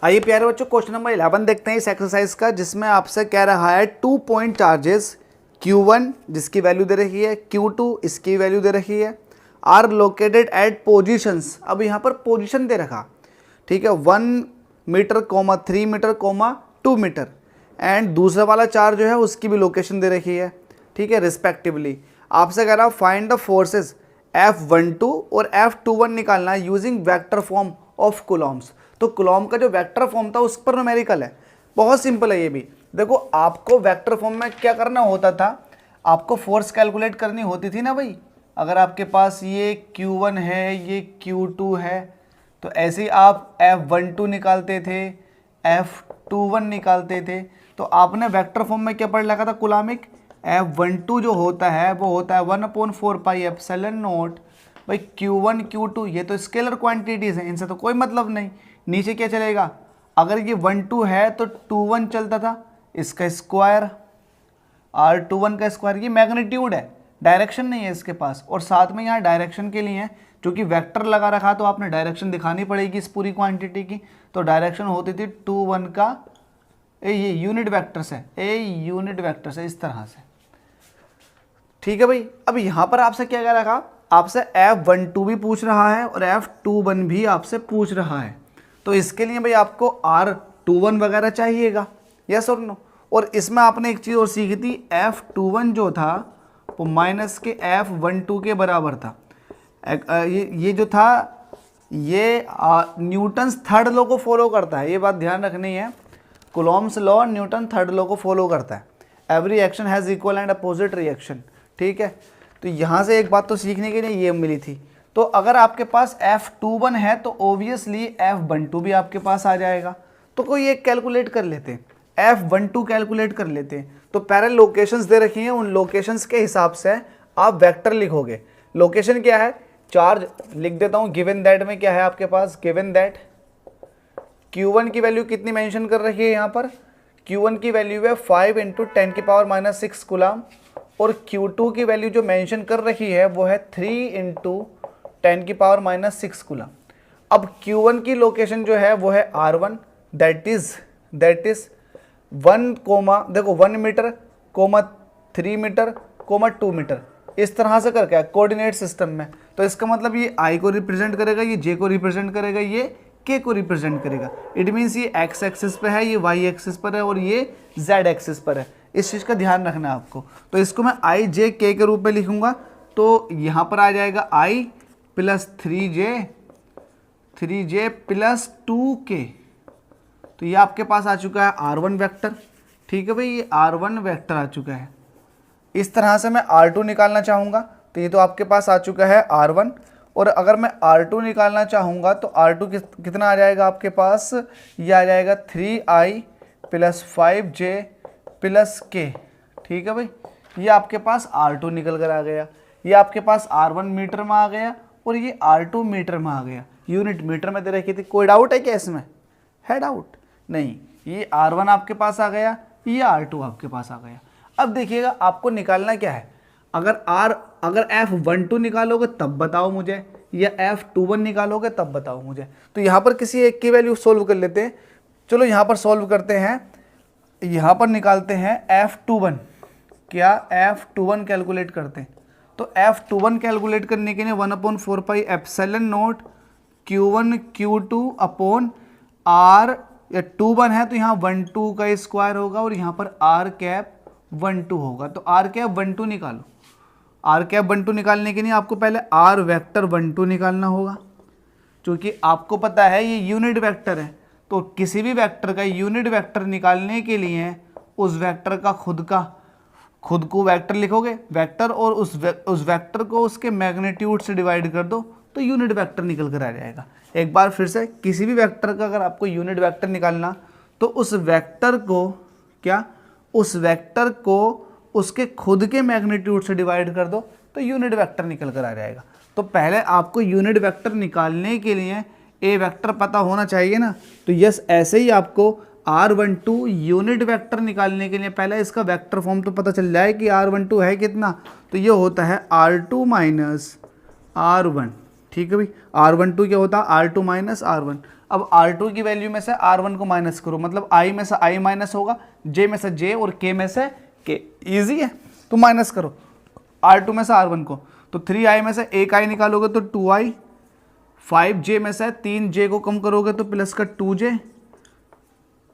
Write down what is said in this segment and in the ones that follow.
आइए प्यारे बच्चों क्वेश्चन नंबर 11 देखते हैं इस एक्सरसाइज का, जिसमें आपसे कह रहा है 2 पॉइंट चार्जेस Q1 जिसकी वैल्यू दे रखी है, Q2 इसकी वैल्यू दे रखी है, आर लोकेटेड एट पोजीशंस। अब यहाँ पर पोजीशन दे रखा, ठीक है, 1 मीटर, 3 मीटर, 2 मीटर, एंड दूसरा वाला चार्ज जो है उसकी भी लोकेशन दे रखी है, ठीक है, रिस्पेक्टिवली। आपसे कह रहा है फाइंड द फोर्सेस F12 और F21 निकालना है using vector form of Coulomb's. तो कूलॉम का जो वेक्टर फॉर्म था उस पर न्यूमेरिकल है, बहुत सिंपल है ये भी। देखो आपको वेक्टर फॉर्म में क्या करना होता था, आपको फोर्स कैलकुलेट करनी होती थी ना भाई। अगर आपके पास ये Q1 है, ये Q2 है, तो ऐसे ही आप F12 निकालते थे, F21 निकालते थे। तो आपने वेक्टर फॉर्म में क्या पढ़ रखा था, कुलामिक। F12 जो होता है वो होता है 1/4πε0 भाई Q1 Q2, ये तो स्केलर क्वांटिटीज़ हैं, इनसे तो कोई मतलब नहीं। नीचे क्या चलेगा, अगर ये 1-2 है तो 2-1 चलता था, इसका स्क्वायर R21 का स्क्वायर। ये मैग्नीट्यूड है, डायरेक्शन नहीं है इसके पास। और साथ में यहाँ डायरेक्शन के लिए है, क्योंकि वेक्टर लगा रखा तो आपने डायरेक्शन दिखानी पड़ेगी इस पूरी क्वांटिटी की। तो डायरेक्शन होती थी 2-1 का, ये यूनिट वेक्टर से, यूनिट वेक्टर से इस तरह से, ठीक है भाई। अब यहाँ पर आपसे क्या कह रखा, आपसे F12 भी पूछ रहा है और F21 भी आपसे पूछ रहा है। तो इसके लिए भाई आपको R21 वगैरह चाहिएगा, यस और नो। और इसमें आपने एक चीज़ और सीखी थी, F21 जो था वो माइनस के F12 के बराबर था। ये जो था ये न्यूटन्स थर्ड लॉ को फॉलो करता है, ये बात ध्यान रखनी है। Coulomb's law Newton third law को फॉलो करता है। Every action has equal and opposite reaction, ठीक है। तो यहाँ से एक बात तो सीखने के लिए ये मिली थी। तो अगर आपके पास F21 है तो ओबियसली F12 भी आपके पास आ जाएगा। तो कोई एक कैलकुलेट कर लेते हैं, F12 कैलकुलेट कर लेते हैं। तो पैरेलल लोकेशंस दे रखी हैं, उन लोकेशंस के हिसाब से आप वेक्टर लिखोगे। लोकेशन क्या है, चार्ज लिख देता हूँ। गिवन दैट में क्या है आपके पास, गिवन दैट Q1 की वैल्यू कितनी मेंशन कर रखी है यहाँ पर, Q1 की वैल्यू है 5 × 10⁻⁻6 कूलम, और Q2 की वैल्यू जो मेंशन कर रखी है वो है 3 × 10⁻⁻6 कूलम। अब Q1 की लोकेशन जो है वो है R1, दैट इज 1, देखो 1 मीटर, 3 मीटर, 2 मीटर, इस तरह से करके कोऑर्डिनेट सिस्टम में। तो इसका मतलब ये I को रिप्रेजेंट करेगा, ये J को रिप्रेजेंट करेगा, ये K को रिप्रेजेंट करेगा। इट मीन्स ये X एक्सिस पे है, ये Y एक्सिस पर है, और ये Z एक्सिस पर है। इस चीज़ का ध्यान रखना है आपको। तो इसको मैं I J K के रूप में लिखूंगा। तो यहाँ पर आ जाएगा I + 3J + 2K। तो ये आपके पास आ चुका है R1 वेक्टर, ठीक है भाई, ये R1 वेक्टर आ चुका है। इस तरह से मैं R2 निकालना चाहूँगा, तो ये तो आपके पास आ चुका है R1। और अगर मैं R2 निकालना चाहूँगा तो R2 कितना आ जाएगा आपके पास, ये आ जाएगा 3I + 5J + K, ठीक है भाई। ये आपके पास R2 निकल कर आ गया। ये आपके पास R1 मीटर में आ गया और ये R2 मीटर में आ गया। यूनिट मीटर में दे रखी थी। कोई डाउट है क्या इसमें, है डाउट नहीं। ये R1 आपके पास आ गया, ये R2 आपके पास आ गया। अब देखिएगा आपको निकालना क्या है। अगर F12 निकालोगे तब बताओ मुझे, या F21 निकालोगे तब बताओ मुझे। तो यहाँ पर किसी एक की वैल्यू सोल्व कर लेते हैं। चलो यहाँ पर सोल्व करते हैं, यहाँ पर निकालते हैं F21। क्या F21 कैलकुलेट करते हैं। तो F21 कैलकुलेट करने के लिए 1/4πε0 Q1 Q2 अपॉन R, या 2-1 है तो यहाँ 1-2 का स्क्वायर होगा, और यहाँ पर R⁻12 होगा। तो R⁻12 निकालो। R⁻12 निकालने के लिए आपको पहले R वेक्टर 12 निकालना होगा, क्योंकि आपको पता है ये यूनिट वेक्टर है। तो किसी भी वेक्टर का यूनिट वेक्टर निकालने के लिए उस वेक्टर का खुद को वेक्टर लिखोगे, वेक्टर, और उस वेक्टर को उसके मैग्नीट्यूड से डिवाइड कर दो तो यूनिट वेक्टर निकल कर आ जाएगा। एक बार फिर से, किसी भी वेक्टर का अगर आपको यूनिट वेक्टर निकालना तो उस वेक्टर को उसके खुद के मैग्नीट्यूड से डिवाइड कर दो तो यूनिट वेक्टर निकल कर आ जाएगा। तो पहले आपको यूनिट वेक्टर निकालने के लिए ए वेक्टर पता होना चाहिए ना। तो यस, ऐसे ही आपको R12 यूनिट वेक्टर निकालने के लिए पहले इसका वेक्टर फॉर्म तो पता चल जाए कि R12 है कितना। तो ये होता है R2 - R1, ठीक है भाई। R12 क्या होता है, R2 - R1। अब R2 की वैल्यू में से R1 को माइनस करो, मतलब I में से I माइनस होगा, J में से J और K में से K। ईजी है, तो माइनस करो R2 में से R1 को, तो 3I में से एक I निकालोगे तो 2I, 5J में से 3J को कम करोगे तो प्लस का 2J,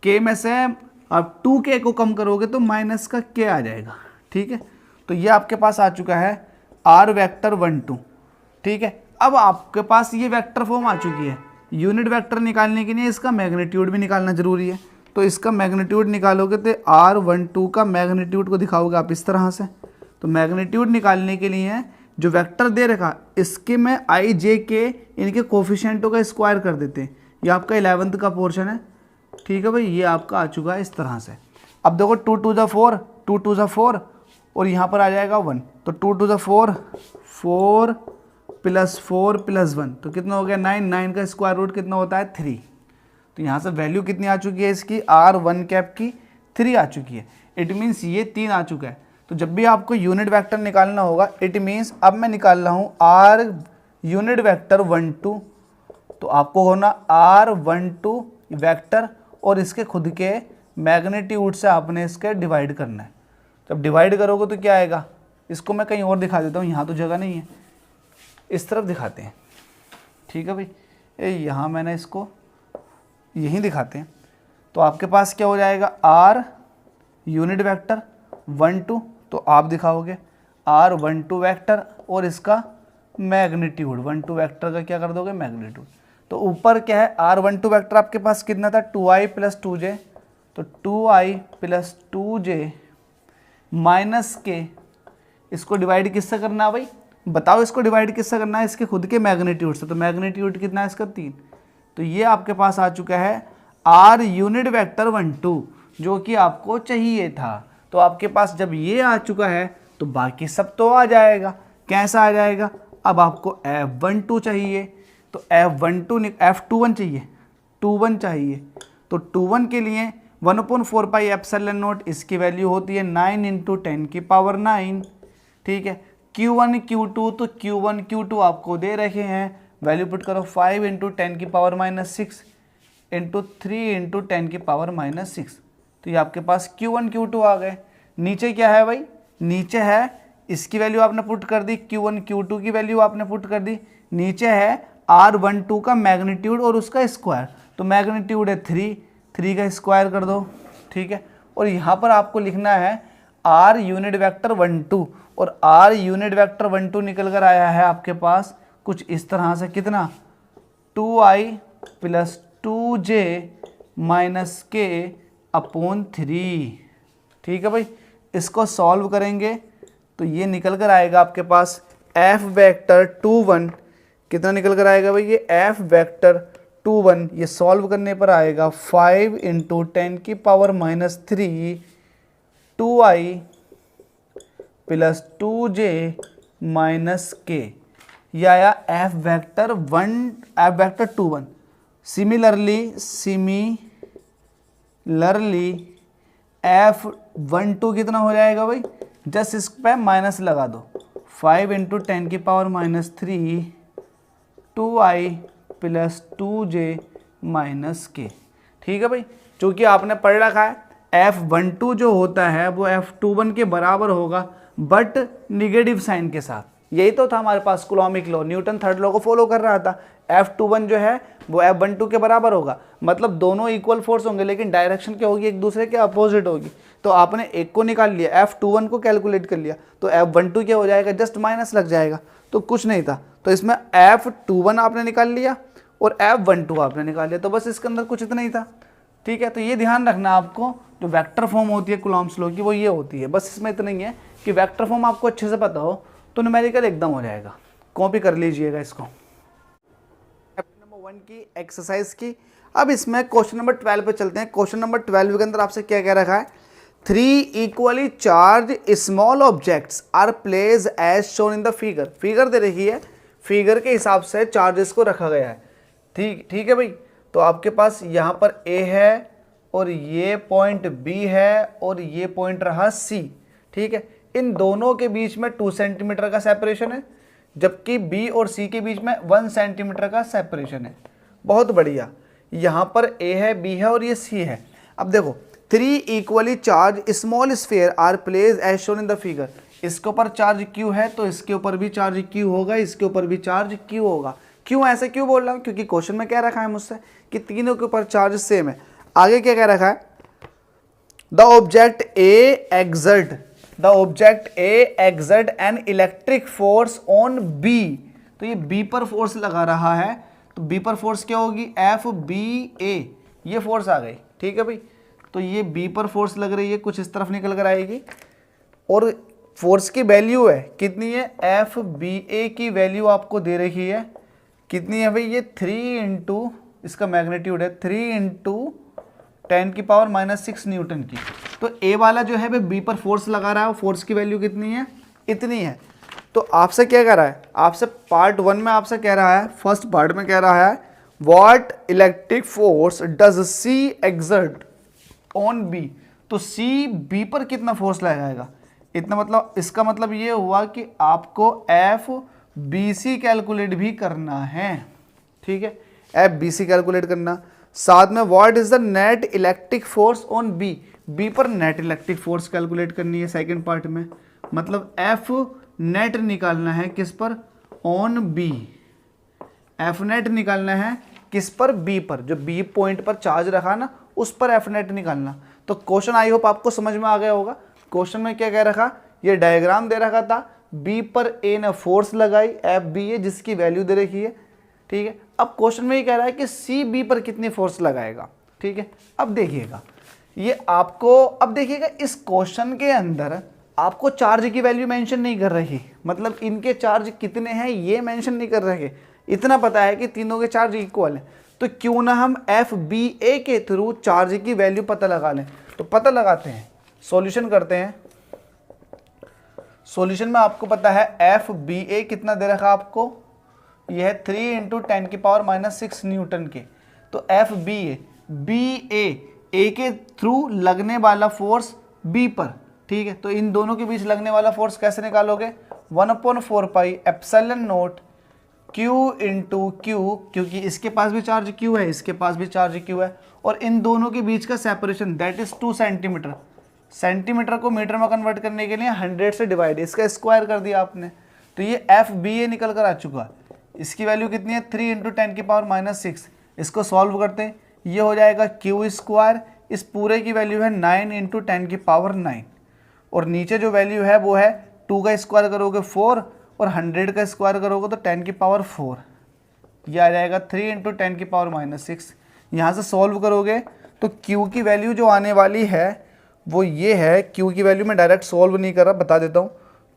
K में से अब 2K को कम करोगे तो माइनस का K आ जाएगा। ठीक है, तो ये आपके पास आ चुका है R वेक्टर 1 2। ठीक है, अब आपके पास ये वेक्टर फॉर्म आ चुकी है। यूनिट वेक्टर निकालने के लिए इसका मैग्नीट्यूड भी निकालना जरूरी है, तो इसका मैग्नीट्यूड निकालोगे तो R12 का मैग्नीट्यूड को दिखाओगे आप इस तरह से। तो मैग्नीट्यूड निकालने के लिए जो वेक्टर दे रखा इसके में I J K इनके कोफिशिएंटों का स्क्वायर कर देते हैं। ये आपका 11th का पोर्शन है। ठीक है भाई, ये आपका आ चुका है इस तरह से। अब देखो 2 2 जा 4, 2 2 जा 4 और यहाँ पर आ जाएगा 1, तो 2 2 जा 4, 4 प्लस 4 प्लस 1, तो कितना हो गया 9, 9 का स्क्वायर रूट कितना होता है 3। तो यहाँ से वैल्यू कितनी आ चुकी है इसकी, R1 कैप की 3 आ चुकी है। इट मीन्स ये 3 आ चुका है। तो जब भी आपको यूनिट वेक्टर निकालना होगा, इट मीन्स अब मैं निकाल रहा हूँ R यूनिट वेक्टर 1 2, तो आपको होना R12 वेक्टर और इसके खुद के मैग्नीट्यूड से आपने इसके डिवाइड करना है। जब डिवाइड करोगे तो क्या आएगा, इसको मैं कहीं और दिखा देता हूँ, यहाँ तो जगह नहीं है, इस तरफ दिखाते हैं। ठीक है भाई, यहाँ मैंने इसको यहीं दिखाते हैं। तो आपके पास क्या हो जाएगा, R यूनिट वेक्टर 1 2, तो आप दिखाओगे R12 वेक्टर और इसका मैग्नीट्यूड 1 2 वेक्टर का क्या कर दोगे मैग्नीट्यूड। तो ऊपर क्या है, R12 वेक्टर आपके पास कितना था 2I प्लस 2J, तो 2I plus 2J minus K, इसको डिवाइड किससे करना है भाई बताओ, इसको डिवाइड किससे करना है, इसके खुद के मैग्नीट्यूड से। तो मैग्नीट्यूड कितना है इसका 3, तो ये आपके पास आ चुका है R यूनिट वेक्टर 1 2 जो कि आपको चाहिए था। तो आपके पास जब ये आ चुका है तो बाकी सब तो आ जाएगा। कैसा आ जाएगा, अब आपको F12 चाहिए, तो F21 चाहिए, 21 चाहिए, तो 21 के लिए 1/4 पाई एप्सिलॉन नॉट, इसकी वैल्यू होती है 9 × 10 की पावर 9। ठीक है, Q1 Q2, तो Q1 Q2 आपको दे रखे हैं, वैल्यू पुट करो 5 × 10 की पावर -6 इंटू 3 × 10 की पावर -6, तो ये आपके पास Q1 Q2 आ गए। नीचे क्या है भाई, नीचे है इसकी वैल्यू आपने पुट कर दी, Q1 Q2 की वैल्यू आपने पुट कर दी, नीचे है R12 का मैग्नीट्यूड और उसका स्क्वायर, तो मैग्नीट्यूड है 3 का स्क्वायर कर दो। ठीक है, और यहाँ पर आपको लिखना है R यूनिट वेक्टर 1 2, और R यूनिट वेक्टर 1 2 निकल कर आया है आपके पास कुछ इस तरह से, कितना 2I plus 2J minus K upon 3। ठीक है भाई, इसको सॉल्व करेंगे तो ये निकल कर आएगा आपके पास F वेक्टर 2 1, कितना निकल कर आएगा भाई, ये F वेक्टर 2 1 ये सॉल्व करने पर आएगा 5 × 10 की power -3 2I plus 2J minus K, यह आया F वेक्टर 2 1। सिमिलरली F12 कितना हो जाएगा भाई, जस्ट इस पे माइनस लगा दो, 5 × 10 की power -3 2I plus 2J minus K। ठीक है भाई, चूँकि आपने पढ़ रखा है F12 जो होता है वो F21 के बराबर होगा बट निगेटिव साइन के साथ। यही तो था हमारे पास कूलॉमिक लॉ, न्यूटन थर्ड लॉ को फॉलो कर रहा था। F21 जो है वो F12 के बराबर होगा, मतलब दोनों इक्वल फोर्स होंगे लेकिन डायरेक्शन क्या होगी, एक दूसरे के अपोजिट होगी। तो आपने एक को निकाल लिया, F21 को कैलकुलेट कर लिया, तो F12 क्या हो जाएगा, जस्ट माइनस लग जाएगा, तो कुछ नहीं था। तो इसमें F21 आपने निकाल लिया और F12 आपने निकाल लिया, तो बस इसके अंदर कुछ इतना ही था। ठीक है, तो ये ध्यान रखना आपको, जो वेक्टर फॉर्म होती है कूलॉम्स लॉ की वो ये होती है। बस इसमें इतना ही है कि वेक्टर फॉर्म आपको अच्छे से पता हो तो न्यूमेरिकल एकदम हो जाएगा। कॉपी कर लीजिएगा इसको। नंबर 1 की एक्सरसाइज की। अब इसमें क्वेश्चन नंबर 12 पे चलते हैं। क्वेश्चन नंबर 12 के अंदर आपसे क्या कह रखा है, 3 equally charge small objects are place as shown in the figure. Figure दे रही है, फिगर के हिसाब से चार्जेस को रखा गया है। ठीक है भाई, तो आपके पास यहाँ पर A है और ये पॉइंट B है और ये पॉइंट रहा C। ठीक है, इन दोनों के बीच में 2 सेंटीमीटर का सेपरेशन है, जबकि B और C के बीच में 1 सेंटीमीटर का सेपरेशन है। बहुत बढ़िया। यहाँ पर A है, B है और ये C है। अब देखो 3 equally charge small sphere are place as shown in the figure. इसके ऊपर चार्ज Q है तो इसके ऊपर भी चार्ज Q होगा, इसके ऊपर भी चार्ज Q होगा। क्यों ऐसे क्यों बोल रहा हूँ? क्योंकि क्वेश्चन में क्या रखा है मुझसे कि तीनों के ऊपर चार्ज सेम है। आगे क्या क्या रखा है? The object A exert an electric force on B. तो ये बी पर फोर्स लगा रहा है, तो बी पर फोर्स क्या होगी? FBA, ये फोर्स आ गई। ठीक है भाई, तो ये बी पर फोर्स लग रही है, कुछ इस तरफ निकल कर आएगी और फोर्स की वैल्यू है कितनी है? FBA की वैल्यू आपको दे रही है कितनी है भाई? ये 3 इंटू इसका मैग्नीट्यूड है 3 इंटू 10⁻⁻6 न्यूटन की। तो ए वाला जो है भाई बी पर फोर्स लगा रहा है, फोर्स की वैल्यू कितनी है? इतनी है। तो आपसे क्या कह रहा है? आपसे पार्ट 1 में आपसे कह रहा है, फर्स्ट पार्ट में कह रहा है what electric force does C exert on B. तो सी बी पर कितना फोर्स लगाएगा? इतना। मतलब इसका मतलब ये हुआ कि आपको FBC कैलकुलेट भी करना है। ठीक है, FBC कैलकुलेट करना। साथ में what is the net electric force on B, B पर नेट इलेक्ट्रिक फोर्स कैलकुलेट करनी है सेकंड पार्ट में। मतलब F नेट निकालना है किस पर? On B. F नेट निकालना है किस पर? बी पर। जो बी पॉइंट पर चार्ज रखा ना उस पर F नेट निकालना। तो क्वेश्चन आई होप आपको समझ में आ गया होगा। क्वेश्चन में क्या कह रखा? ये डायग्राम दे रखा था, बी पर ए ने फोर्स लगाई FBA जिसकी वैल्यू दे रखी है। ठीक है, अब क्वेश्चन में ये कह रहा है कि सी बी पर कितनी फोर्स लगाएगा। ठीक है, अब देखिएगा ये आपको, अब देखिएगा इस क्वेश्चन के अंदर आपको चार्ज की वैल्यू मेंशन नहीं कर रही, मतलब इनके चार्ज कितने हैं ये मेंशन नहीं कर रहे। इतना पता है कि तीनों के चार्ज इक्वल हैं, तो क्यों ना हम FBA के थ्रू चार्ज की वैल्यू पता लगा लें। तो पता लगाते हैं, सॉल्यूशन करते हैं। सॉल्यूशन में आपको पता है FBA कितना दे रखा आपको? यह है 3 × 10⁻⁻6 न्यूटन के। तो FBA, BA, A के थ्रू लगने वाला फोर्स B पर। ठीक है, तो इन दोनों के बीच लगने वाला फोर्स कैसे निकालोगे? 1/4 pi epsilon not Q × Q, क्योंकि इसके पास भी चार्ज Q है, इसके पास भी चार्ज Q है, और इन दोनों के बीच का separation that is 2 centimetre. Centimetre को मीटर में कन्वर्ट करने के लिए 100 से डिवाइड, इसका स्क्वायर कर दिया आपने। तो ये FBA निकल कर आ चुका। इसकी वैल्यू कितनी है? 3 × 10⁻⁻6। इसको सॉल्व करते हैं, ये हो जाएगा Q²। इस पूरे की वैल्यू है 9 × 10⁹, और नीचे जो वैल्यू है वो है 2 का स्क्वायर करोगे 4 और 100 का स्क्वायर करोगे तो 10⁴। ये आ जाएगा 3 × 10⁻⁻6। यहाँ से सॉल्व करोगे तो Q की वैल्यू जो आने वाली है वो ये है। Q की वैल्यू मैं डायरेक्ट सॉल्व नहीं कर रहा, बता देता हूँ।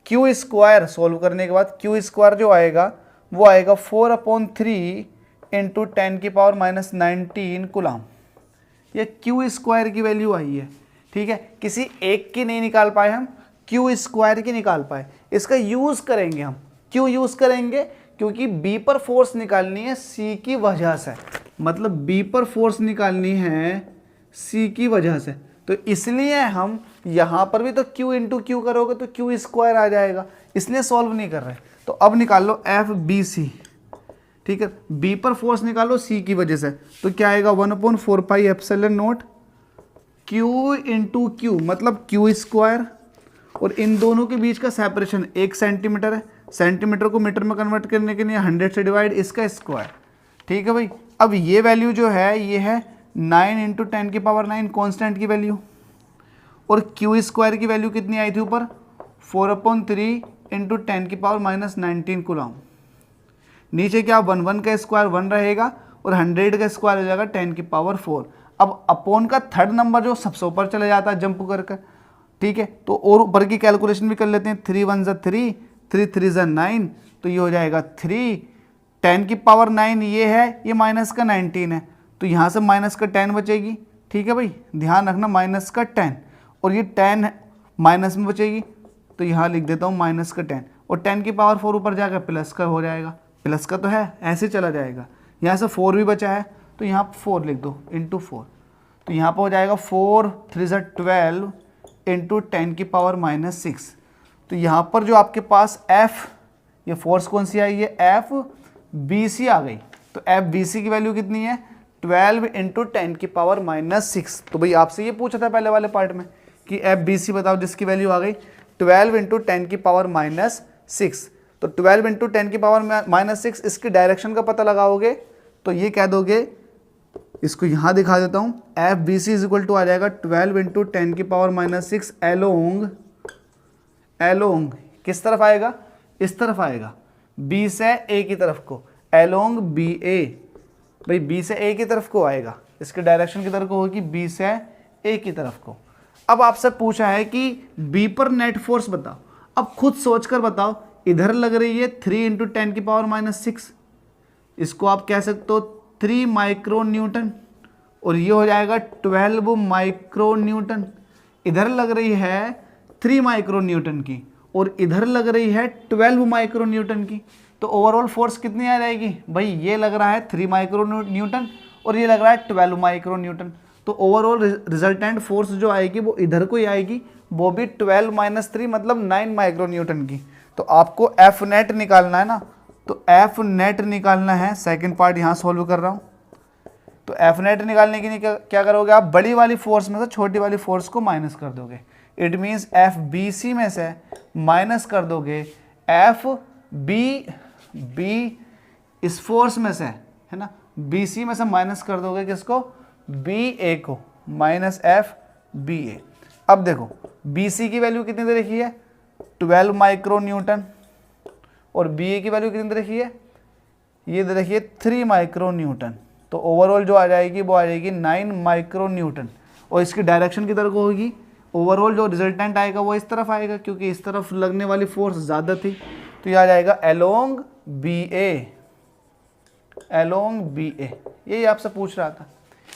Q² सॉल्व करने के बाद Q² जो आएगा वो आएगा 4/3 × 10⁻⁻19 कूलम। ये Q² की वैल्यू आई है। ठीक है, किसी एक की नहीं निकाल पाए हम, Q² की निकाल पाए। इसका यूज़ करेंगे हम। क्यों यूज़ करेंगे? क्योंकि B पर फोर्स निकालनी है C की वजह से, मतलब B पर फोर्स निकालनी है C की वजह से, तो इसलिए हम यहाँ पर भी तो Q × Q करोगे तो Q² आ जाएगा, इसलिए सॉल्व नहीं कर रहे। तो अब निकाल लो FBC। ठीक है, B पर फोर्स निकालो C की वजह से, तो क्या आएगा? 1/4 pi epsilon not Q × Q, मतलब Q², और इन दोनों के बीच का सेपरेशन 1 सेंटीमीटर है। सेंटीमीटर को मीटर में कन्वर्ट करने के लिए 100 से डिवाइड, इसका स्क्वायर। ठीक है भाई, अब ये वैल्यू जो है ये है 9 × 10⁹ कांस्टेंट की वैल्यू, और Q² की वैल्यू कितनी आई थी ऊपर? 4/3 × 10⁻⁻19 कूलम। नीचे क्या 1 का स्क्वायर 1 रहेगा और 100 का स्क्वायर हो जाएगा 10⁴। अब अपॉन का थर्ड नंबर जो सबसे ऊपर चले जाता है जंप करके। ठीक है, तो और ऊपर की कैलकुलेशन भी कर लेते हैं। 3 × 1 = 3, 3 × 3 = 9, तो ये हो जाएगा 3 10⁹ ये है, ये माइनस का 19 है, तो यहाँ से माइनस का 10 बचेगी। ठीक है भाई, ध्यान रखना माइनस का 10, और ये 10 माइनस में बचेगी, तो यहाँ लिख देता हूँ माइनस का 10, और 10⁴ ऊपर जाकर प्लस का हो जाएगा। प्लस का तो है, ऐसे चला जाएगा। यहाँ से 4 भी बचा है तो यहाँ 4 लिख दो × 4, तो यहाँ पर हो जाएगा 4 × 3 = 12 × 10⁻⁻6। तो यहाँ पर जो आपके पास F, ये फोर्स कौन सी आई है? FBC आ गई। तो FBC की वैल्यू कितनी है? 12 इंटू 10 की पावर -6। तो भाई आपसे ये पूछा था पहले वाले पार्ट में कि FBC बताओ, जिसकी वैल्यू आ गई 12 इंटू 10 की पावर -6। तो 12 इंटू 10 की पावर -6, इसकी डायरेक्शन का पता लगाओगे तो ये कह दोगे, इसको यहाँ दिखा देता हूँ, FBC इज इक्वल टू आ जाएगा 12 इंटू 10 की पावर -6 एलोंग किस तरफ आएगा, इस तरफ आएगा, B से A की तरफ को, एलोंग BA। भाई B से A की तरफ को आएगा, इसके डायरेक्शन की तरफ को होगी B से A की तरफ को। अब आपसे पूछा है कि B पर नेट फोर्स बताओ। अब खुद सोचकर बताओ, इधर लग रही है 3 इंटू 10 की पावर -6, इसको आप कह सकते हो 3 माइक्रो न्यूटन, और ये हो जाएगा 12 माइक्रो न्यूटन। इधर लग रही है 3 माइक्रो न्यूटन की और इधर लग रही है 12 माइक्रो न्यूटन की, तो ओवरऑल फोर्स कितनी आ जाएगी भाई, ये लग रहा है 3 माइक्रो न्यूटन और ये लग रहा है 12 माइक्रो न्यूटन। तो ओवरऑल रिजल्टेंट फोर्स जो आएगी वो इधर को ही आएगी, वो भी 12 - 3 मतलब 9 माइक्रो न्यूटन की। तो आपको एफ नेट निकालना है ना, तो एफ नेट निकालना है, सेकंड पार्ट यहाँ सॉल्व कर रहा हूँ। तो एफ नेट निकालने के लिए क्या करोगे आप, बड़ी वाली फोर्स में से छोटी वाली फोर्स को माइनस कर दोगे। It means F B C में से माइनस कर दोगे एफ बी इस फोर्स में से, है ना, बी सी में से माइनस कर दोगे किसको, बी ए को, माइनस एफ बी ए। अब देखो बी सी की वैल्यू कितनी दे रखी है, 12 माइक्रो न्यूटन, और बी ए की वैल्यू कितनी दे रखी है, ये दे रखी है 3 माइक्रो न्यूटन। तो ओवरऑल जो आ जाएगी वो आ जाएगी 9 माइक्रो न्यूटन, और इसकी डायरेक्शन किधर को होगी, ओवरऑल जो रिजल्टेंट आएगा वो इस तरफ आएगा, क्योंकि इस तरफ लगने वाली फोर्स ज़्यादा थी। तो ये आ जाएगा अलोंग बी ए, अलोंग बी ए। यही आपसे पूछ रहा था,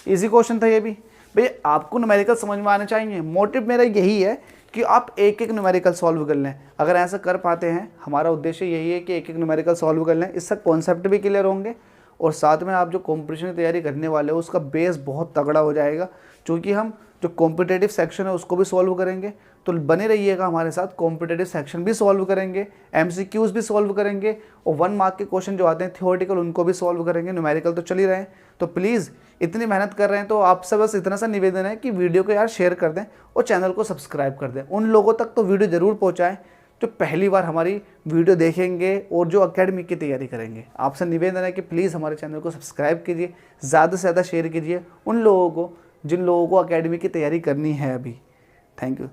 इजी क्वेश्चन था ये भी। भाई आपको न्यूमेरिकल समझ में आने चाहिए, मोटिव मेरा यही है कि आप एक एक न्यूमेरिकल सॉल्व कर लें। अगर ऐसा कर पाते हैं, हमारा उद्देश्य यही है कि एक एक न्यूमेरिकल सॉल्व कर लें, इससे कॉन्सेप्ट भी क्लियर होंगे और साथ में आप जो कॉम्पिटिशन की तैयारी करने वाले हो उसका बेस बहुत तगड़ा हो जाएगा, क्योंकि हम जो कॉम्पिटेटिव सेक्शन है उसको भी सॉल्व करेंगे। तो बने रहिएगा हमारे साथ, कॉम्पिटेटिव सेक्शन भी सॉल्व करेंगे, MCQs भी सॉल्व करेंगे, और 1 मार्क के क्वेश्चन जो आते हैं थियोरेटिकल उनको भी सॉल्व करेंगे। न्यूमेरिकल तो चल ही रहे हैं, तो प्लीज़ इतनी मेहनत कर रहे हैं तो आपसे बस इतना सा निवेदन है कि वीडियो को यार शेयर कर दें और चैनल को सब्सक्राइब कर दें। उन लोगों तक तो वीडियो ज़रूर पहुँचाएँ जो पहली बार हमारी वीडियो देखेंगे और जो एकेडमिक की तैयारी करेंगे। आपसे निवेदन है कि प्लीज़ हमारे चैनल को सब्सक्राइब कीजिए, ज़्यादा से ज़्यादा शेयर कीजिए उन लोगों को जिन लोगों को एकेडमिक की तैयारी करनी है अभी। Thank you.